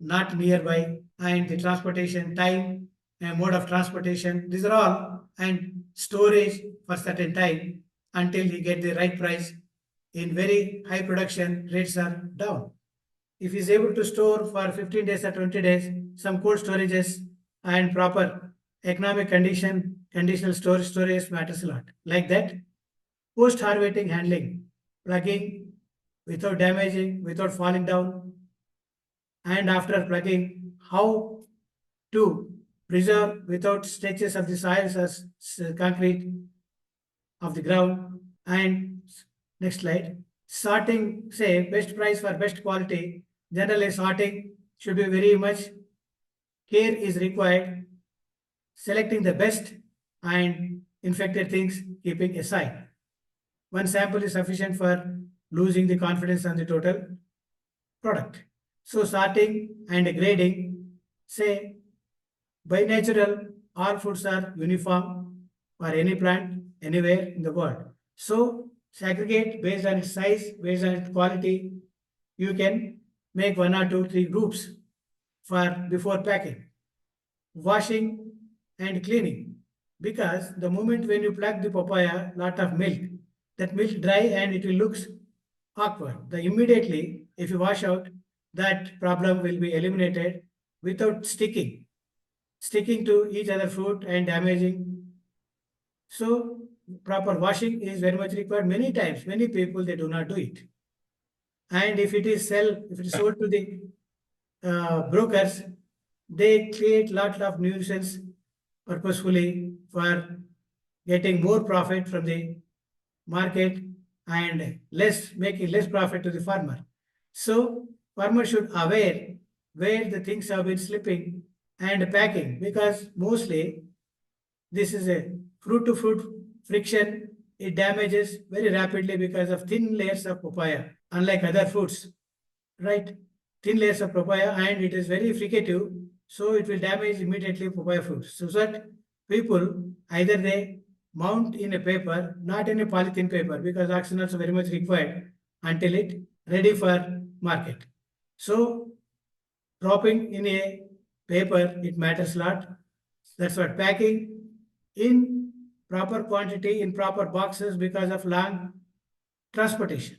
not nearby, and the transportation time and mode of transportation, these are all, and storage for certain time until you get the right price. In very high production, rates are down. If he is able to store for 15 days or 20 days, some cold storages and proper economic conditional storage matters a lot. Like that, post harvesting handling, plugging without damaging, without falling down, and after plugging, how to preserve without stretches of the soils as concrete of the ground. And next slide, sorting, say best price for best quality. Generally, sorting should be very much care is required, selecting the best and infected things, keeping aside. One sample is sufficient for losing the confidence on the total product. So sorting and grading, say by natural, all foods are uniform for any plant anywhere in the world. So segregate based on its size, based on its quality. You can make one or two, three groups for before packing. Washing and cleaning. Because the moment when you pluck the papaya, lot of milk, that milk dry and it will looks awkward. The immediately, if you wash out, that problem will be eliminated without sticking to each other fruit and damaging. So proper washing is very much required. Many times, many people they do not do it. And if it is sold to the brokers, they create lot of nuisance purposefully for getting more profit from the market and making less profit to the farmer. So farmer should aware where the things have been slipping and packing, because mostly this is a fruit to fruit friction. It damages very rapidly because of thin layers of papaya, unlike other fruits, right? Thin layers of papaya, and it is very fricative, so it will damage immediately papaya fruits. So that people either they mount in a paper, not in a polythene paper, because oxygen also very much required until it ready for market. So dropping in a paper, it matters a lot. That's what packing in proper quantity in proper boxes because of long transportation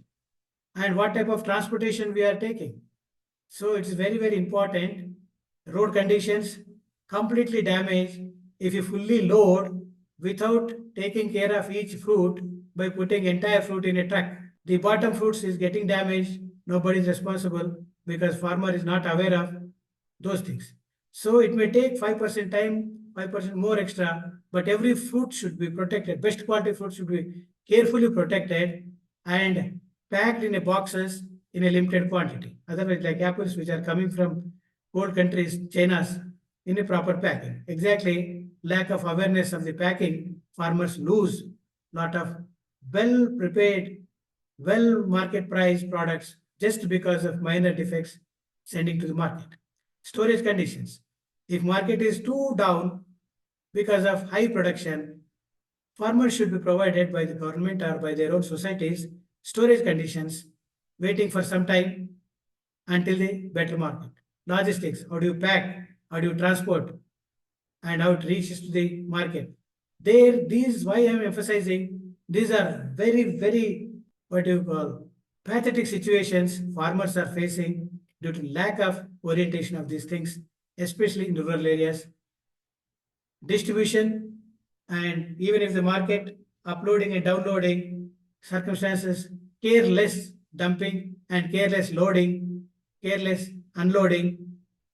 and what type of transportation we are taking. So it's very important. Road conditions completely damaged if you fully load without taking care of each fruit by putting entire fruit in a truck. The bottom fruits is getting damaged. Nobody is responsible because farmer is not aware of those things. So it may take 5% time, 5% more extra, but every fruit should be protected. Best quality fruit should be carefully protected and packed in a boxes in a limited quantity. Otherwise, like apples which are coming from cold countries, China's, in a proper packing. Exactly, lack of awareness of the packing, farmers lose lot of well prepared, well market price products just because of minor defects sending to the market. Storage conditions. If market is too down because of high production, farmers should be provided by the government or by their own societies storage conditions, waiting for some time until the better market. Logistics, how do you pack, how do you transport, and how it reaches to the market. These why I'm emphasizing, these are very, very, what you call, pathetic situations farmers are facing due to lack of orientation of these things, especially in rural areas. Distribution, and even if the market uploading and downloading circumstances, careless dumping and careless loading, careless unloading,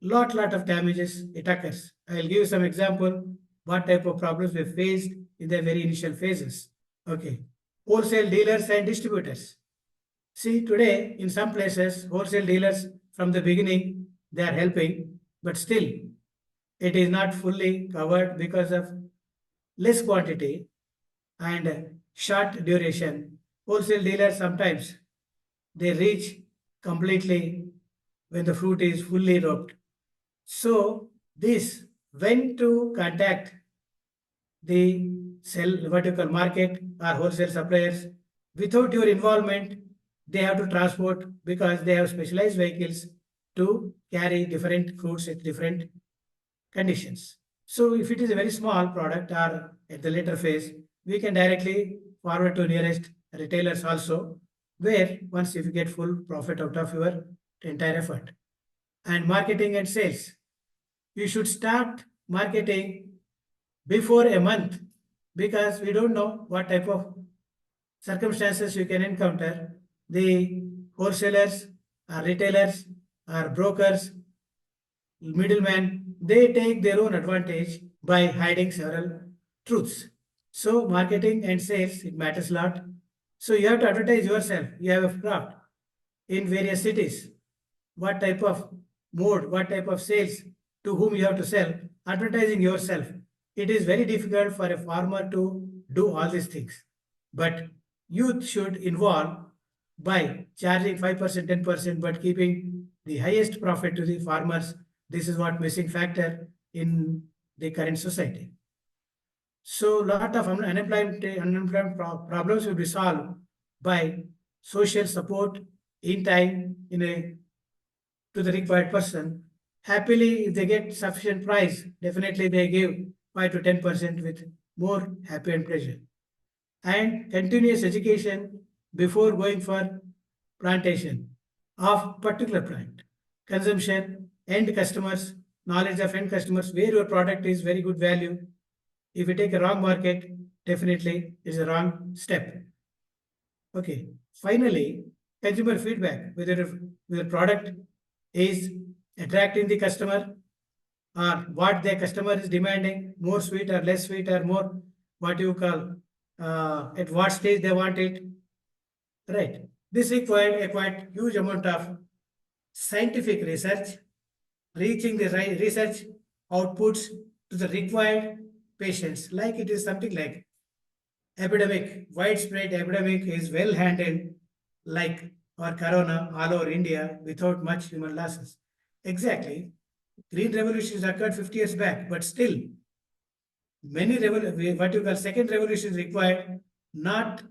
lot of damages it occurs. I'll give you some example what type of problems we faced in the very initial phases. Okay, wholesale dealers and distributors. See, today in some places wholesale dealers from the beginning they are helping, but still it is not fully covered because of less quantity and short duration. Wholesale dealers sometimes they reach completely when the fruit is fully ripe. So this when to contact the sell vertical market or wholesale suppliers without your involvement, they have to transport because they have specialized vehicles to carry different fruits at different conditions. So if it is a very small product or at the later phase, we can directly forward to nearest retailers also, where once if you get full profit out of your entire effort. And marketing and sales, you should start marketing before a month because we don't know what type of circumstances you can encounter. The wholesalers or retailers or brokers, middlemen, they take their own advantage by hiding several truths. So marketing and sales, it matters a lot. So you have to advertise yourself. You have a product in various cities. What type of mode, what type of sales, to whom you have to sell, advertising yourself. It is very difficult for a farmer to do all these things. But youth should involve by charging 5%, 10%, but keeping the highest profit to the farmers. This is what missing factor in the current society. So lot of unemployment problems will be solved by social support in time in a to the required person. Happily, if they get sufficient price, definitely they give 5 to 10% with more happy and pleasure. And continuous education before going for plantation of particular plant. Consumption, end customers, knowledge of end customers, where your product is very good value. If you take a wrong market, definitely is a wrong step. Okay. Finally, consumer feedback, whether product is attracting the customer or what the customer is demanding, more sweet or less sweet or more what you call at what stage they want it. Right. This required a quite huge amount of scientific research, reaching the right research outputs to the required patients. Like it is something like epidemic, widespread epidemic is well handled like or corona all over India without much human losses. Exactly. Green revolutions occurred 50 years back, but still many what you call second revolution required not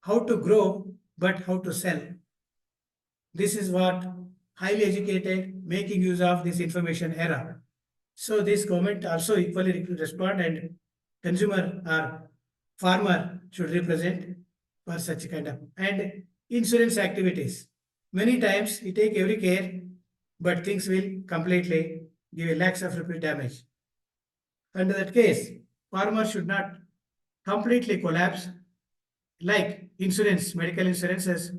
how to grow but how to sell. This is what highly educated making use of this information era. So this government also equally respond and consumer or farmer should represent for such kind of and insurance activities. Many times we take every care, but things will completely give a lakhs of rupee damage. Under that case, farmers should not completely collapse like insurance, medical insurances,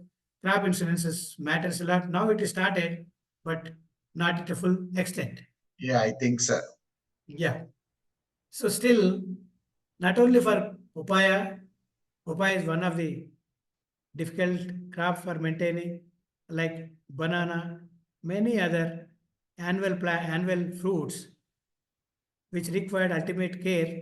crop insurances matters a lot. Now it is started, but not at a full extent. Yeah, I think so. Yeah. So still, not only for papaya, papaya is one of the difficult crop for maintaining, like banana, many other annual fruits which required ultimate care,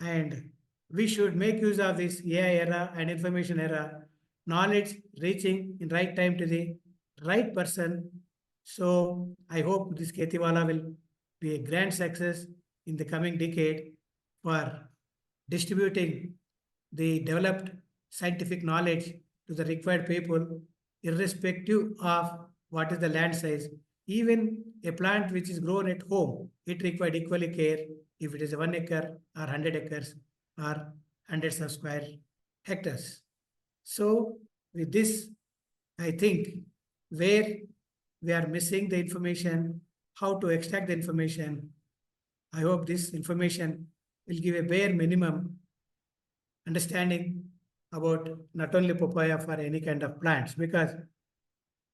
and we should make use of this AI era and information era, knowledge reaching in right time to the right person. So I hope this KhetiValah will be a grand success in the coming decade for distributing the developed scientific knowledge to the required people, irrespective of what is the land size. Even a plant which is grown at home, it required equally care if it is 1 acre or 100 acres or hundreds of square hectares. So with this, I think where we are missing the information, how to extract the information. I hope this information will give a bare minimum understanding about not only papaya for any kind of plants, because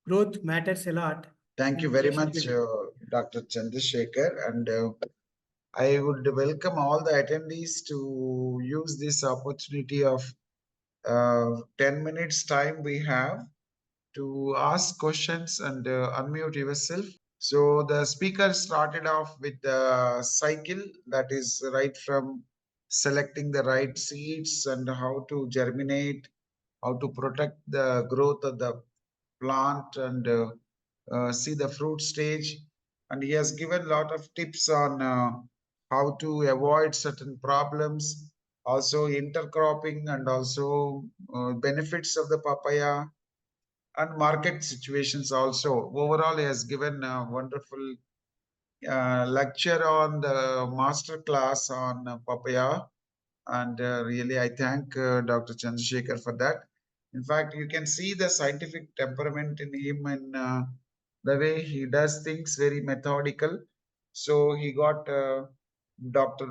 growth matters a lot. Thank you And very we should much, be Dr. Chandrashekar. And I would welcome all the attendees to use this opportunity of 10 minutes time we have to ask questions and unmute yourself. So the speaker started off with the cycle, that is right from selecting the right seeds and how to germinate, how to protect the growth of the plant and see the fruit stage. And he has given a lot of tips on how to avoid certain problems, also intercropping and also benefits of the papaya and market situations also. Overall, he has given a wonderful lecture on the master class on papaya. And really, I thank Dr. Chandrashekar for that. In fact, you can see the scientific temperament in him and the way he does things very methodical. So he got Dr.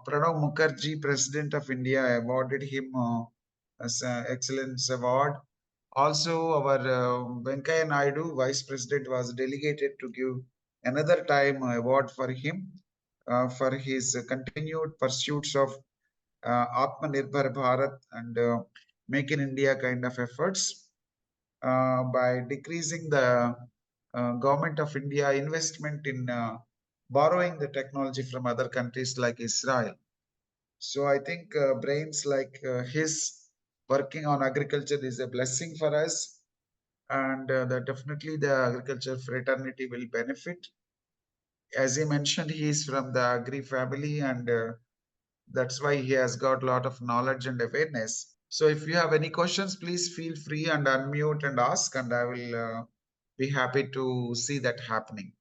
Pranav Mukherjee, President of India, awarded him as an Excellence Award. Also, our Venkaya Naidu, Vice President, was delegated to give another time award for him for his continued pursuits of Atmanirbhar Bharat and Make in India kind of efforts by decreasing the government of India investment in borrowing the technology from other countries like Israel. So I think brains like his working on agriculture is a blessing for us, and that definitely the agriculture fraternity will benefit. As he mentioned, he is from the Agri family, and that's why he has got a lot of knowledge and awareness. So if you have any questions, please feel free and unmute and ask, and I will be happy to see that happening.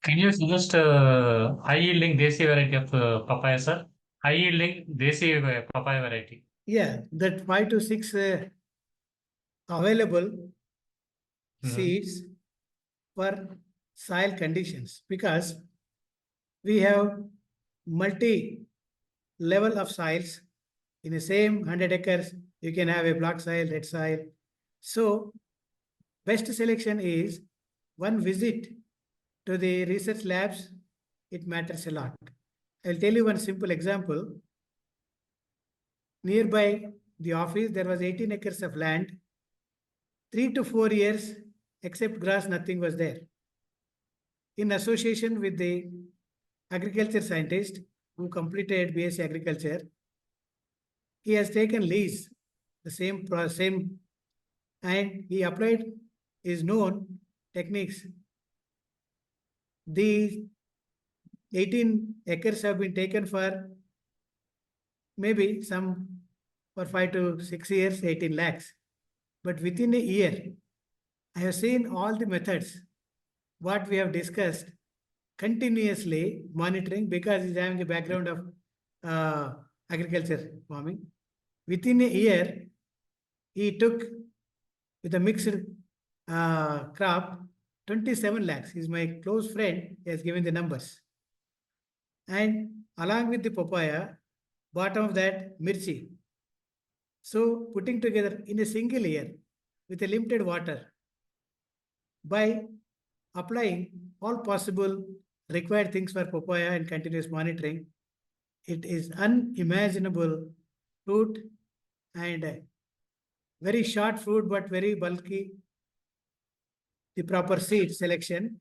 Can you suggest high yielding desi variety of papaya, sir? High yielding desi papaya variety. Yeah, that 5 to 6 available seeds for soil conditions, because we have multi level of soils. In the same 100 acres, you can have a black soil, red soil. So best selection is one visit to the research labs. It matters a lot. I'll tell you one simple example. Nearby the office, there was 18 acres of land. 3 to 4 years, except grass, nothing was there. In association with the agriculture scientist who completed BSc Agriculture, he has taken lease, the same, and he applied his known techniques. The 18 acres have been taken for maybe some for 5 to 6 years, 18 lakhs. But within a year, I have seen all the methods, what we have discussed, continuously monitoring, because he's having a background of agriculture farming. Within a year, he took with a mixed crop 27 lakhs. He's my close friend. He has given the numbers. And along with the papaya, bottom of that, mirchi. So putting together in a single year with a limited water, by applying all possible required things for papaya and continuous monitoring, it is unimaginable fruit, and very short fruit but very bulky. The proper seed selection,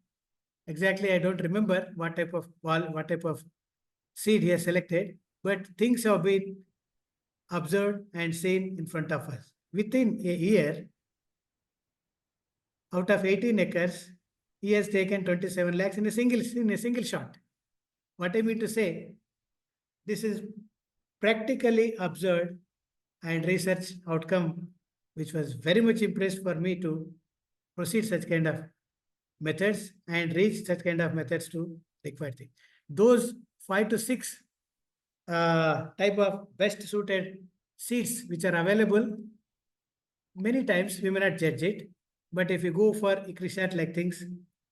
exactly I don't remember what type of seed he has selected, but things have been observed and seen in front of us. Within a year, out of 18 acres, he has taken 27 lakhs in a single shot. What I mean to say, this is practically observed and research outcome which was very much impressed for me to proceed such kind of methods and reach such kind of methods to required thing. Those 5 to 6 type of best suited seeds which are available, many times we may not judge it, but if you go for ICRISAT like things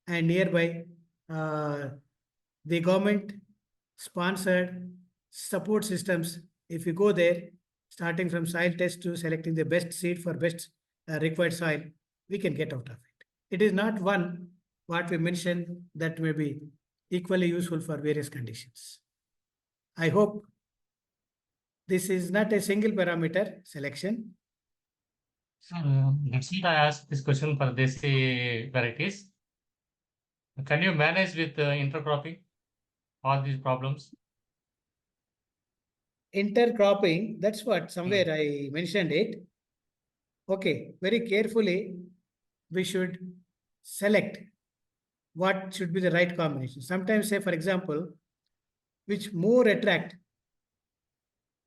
and nearby the government sponsored support systems, if you go there, starting from soil test to selecting the best seed for best required soil, we can get out of it. It is not one what we mentioned that may be equally useful for various conditions. I hope this is not a single parameter selection. So that's why I asked this question for desi varieties. Can you manage with intercropping all these problems? Intercropping, that's what somewhere I mentioned it. Okay, very carefully, we should select what should be the right combination. Sometimes, say, for example, which more attract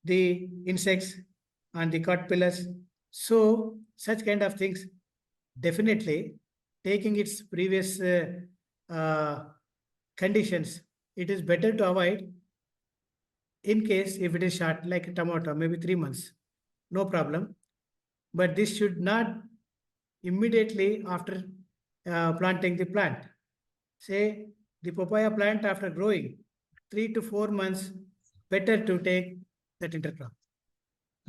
the insects and the caterpillars. So, such kind of things, definitely taking its previous conditions, it is better to avoid in case if it is short, like a tomato, maybe 3 months, no problem. But this should not immediately after planting the plant. Say the papaya plant after growing 3 to 4 months, better to take that intercrop.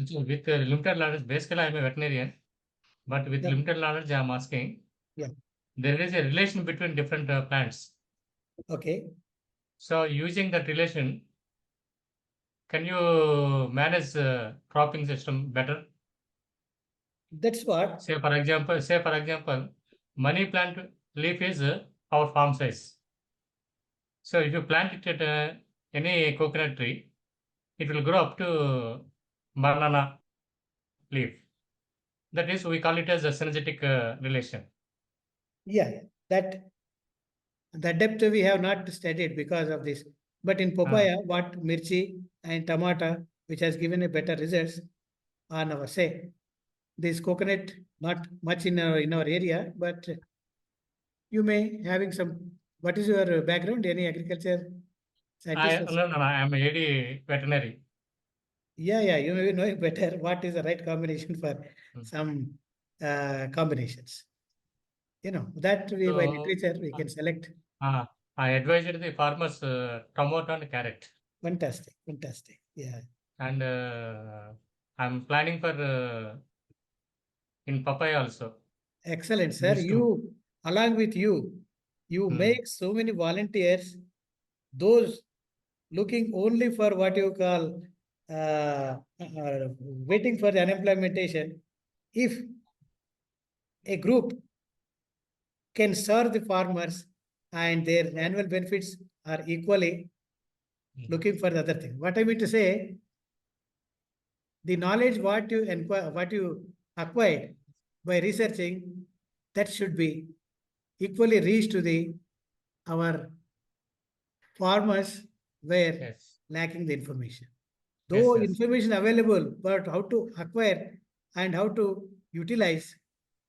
So with limited knowledge, basically I'm a veterinarian, but with Yeah. limited knowledge, I'm asking. Yeah. There is a relation between different plants. Okay. So using that relation, can you manage cropping system better? That's what. Say for example, money plant leaf is our farm size. So if you plant it at any coconut tree, it will grow up to banana leaf. That is, we call it as a synergetic relation. Yeah, that the depth we have not studied because of this. But in papaya, what mirchi and tomato, which has given a better results on our say. This coconut not much in our area, but you may having some. What is your background? Any agriculture scientist? No, I am a AD veterinary. Yeah, you may be knowing better what is the right combination for some combinations. That we by So literature we can select. I advised the farmers tomato and carrot. Fantastic. Yeah. And I'm planning for in papaya also. Excellent, sir. These two. Along with you make so many volunteers, those looking only for what you call waiting for the unemploymentation. If a group can serve the farmers and their annual benefits are equally looking for the other thing. What I mean to say, the knowledge what you acquired by researching, that should be equally reached to the our farmers were Yes. lacking the information. Yes, Though yes. information available, but how to acquire and how to utilize,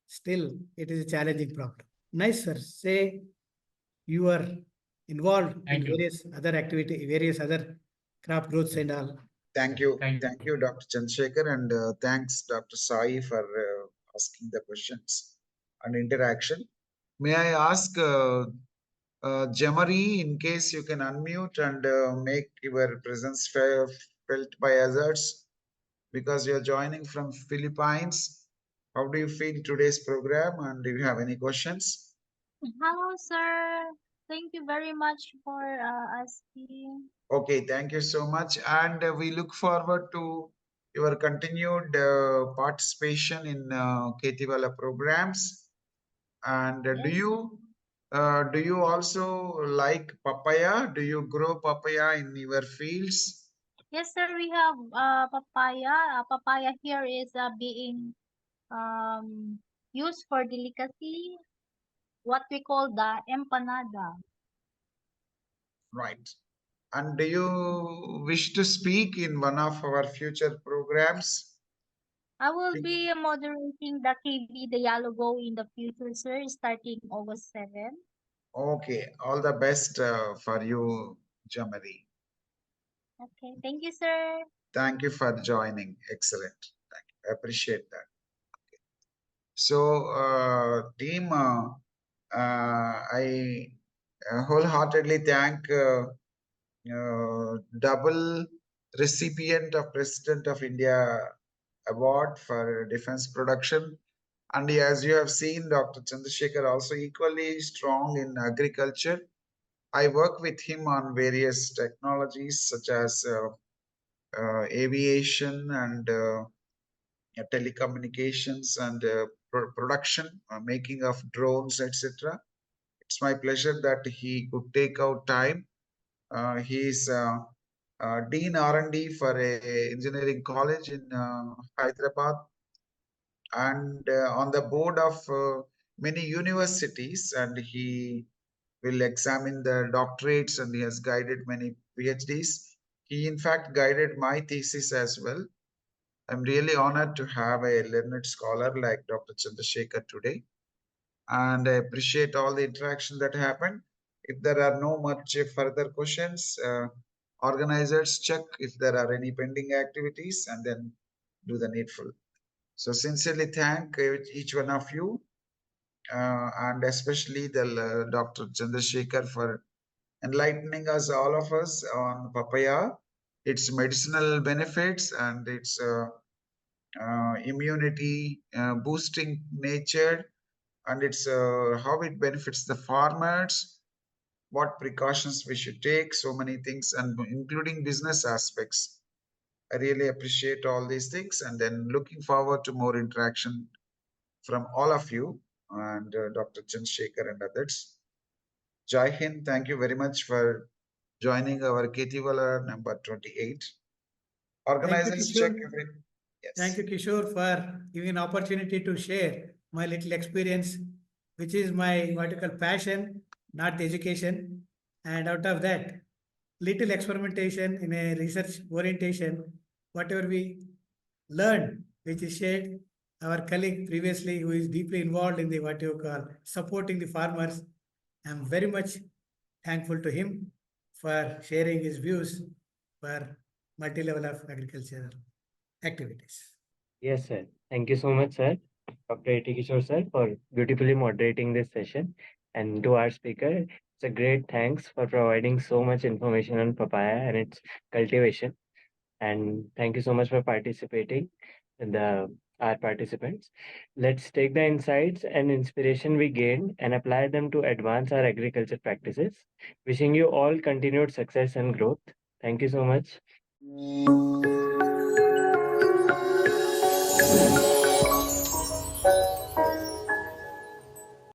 still it is a challenging problem. Nice, sir. Say you are involved in Thank you. various other activity, various other crop growths and all. Thank you. Thank Thank you, Dr. Chandrashekar, and thanks, Dr. Sai, for asking the questions and interaction. May I ask Jamari, in case you can unmute and make your presence felt by others, because you're joining from Philippines. How do you feel today's program, and do you have any questions? Hello, sir. Thank you very much for asking. Okay, thank you so much, and we look forward to your continued participation in KhetiValah programs. And Yes, do you also like papaya? Do you grow papaya in your fields? yes, sir. We have papaya. Papaya here is being used for delicacy, what we call the empanada. Right. And do you wish to speak in one of our future programs? I will be moderating the KV Dialogue in the future, sir, starting August 7. Okay, all the best for you, Jamari. Okay, thank you, sir. Thank you for joining. Excellent. Thank you. I appreciate that. So, team, I wholeheartedly thank double recipient of President of India Award for Defense Production. And as you have seen, Dr. Chandrashekar also equally strong in agriculture. I work with him on various technologies such as aviation and telecommunications and production, making of drones, etc. It's my pleasure that he could take out time. He is Dean R&D for a engineering college in Hyderabad, and on the board of many universities, and he will examine the doctorates, and he has guided many PhDs. He in fact guided my thesis as well. I'm really honored to have a learned scholar like Dr. Chandrashekar today, and I appreciate all the interaction that happened. If there are no much further questions, organizers check if there are any pending activities and then do the needful. So sincerely thank each one of you, and especially the Dr. Chandrashekar for enlightening us, all of us, on papaya, its medicinal benefits and its immunity boosting nature, and its how it benefits the farmers, what precautions we should take, so many things, and including business aspects. I really appreciate all these things, and then looking forward to more interaction from all of you and Dr. Chandrashekar and others. Jai Hind, thank you very much for joining our KhetiValah number 28. Organizers check Kishore. every. Yes. Thank you, Kishore, for giving an opportunity to share my little experience, which is my what you call passion, not the education. And out of that, little experimentation in a research orientation, whatever we learned, which is shared, our colleague previously who is deeply involved in the what you call supporting the farmers. I'm very much thankful to him for sharing his views for multi-level of agricultural activities. Yes, sir. Thank you so much, sir, Dr. A.T. Kishore, sir, for beautifully moderating this session. And to our speaker, it's a great thanks for providing so much information on papaya and its cultivation. And thank you so much for participating in our participants. Let's take the insights and inspiration we gained and apply them to advance our agriculture practices. Wishing you all continued success and growth. Thank you so much.